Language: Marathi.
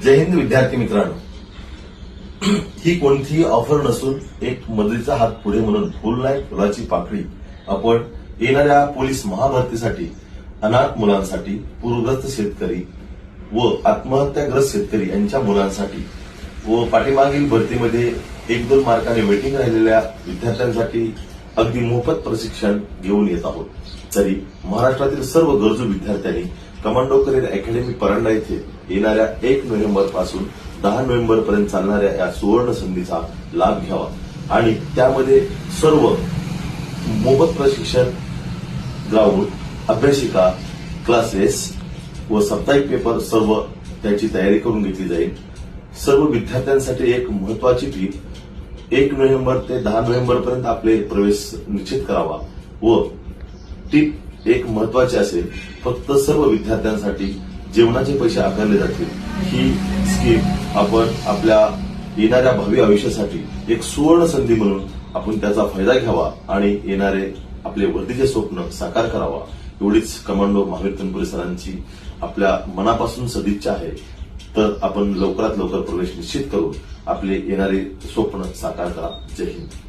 जय हिंद विद्यार्थी मित्रांनो, ही कोणतीही ऑफर नसून एक मदतीचा हात पुढे म्हणून फुल नाही फुलाची पाकळी आपण येणाऱ्या पोलीस महाभरतीसाठी, अनाथ मुलांसाठी, पूरग्रस्त शेतकरी व आत्महत्याग्रस्त शेतकरी यांच्या मुलांसाठी व पाठीमागील भरतीमध्ये 1-2 मार्काने वेटिंग राहिलेल्या विद्यार्थ्यांसाठी अगदी मोफत प्रशिक्षण घेऊन येत आहोत। तरी महाराष्ट्रातील सर्व गरजू विद्यार्थ्यांनी कमांडो करिअर अकॅडमी परांडा येथे येणाऱ्या 1 नोव्हेंबर पासून 10 नोव्हेंबर पर्यंत चालणाऱ्या या सुवर्ण संधीचा लाभ घ्यावा आणि त्यामध्ये सर्व मोफत प्रशिक्षण, ग्राउंड, अभ्यासिका, क्लासेस व साप्ताहिक पेपर सर्व त्याची तयारी करून घेतली जाईल। सर्व विद्यार्थ्यांसाठी एक महत्वाची टीप, 1 नोव्हेंबर ते 10 नोव्हेंबर पर्यंत आपले प्रवेश निश्चित करावा व टीप एक महत्वाची असेल, फक्त सर्व विद्यार्थ्यांसाठी जेवणाचे पैसे आकारले जातील। ही स्कीम आपण आपल्या येणाऱ्या भावी आयुष्यासाठी एक सुवर्ण संधी म्हणून आपण त्याचा फायदा घ्यावा आणि येणारे आपले वर्धीचे स्वप्न साकार करावा, एवढीच कमांडो महावीर तनपुरे सरांची आपल्या मनापासून सदिच्छा आहे। तर आपण लवकरात लवकर प्रवेश निश्चित करून आपले येणारे स्वप्न साकार करा। जय हिंद।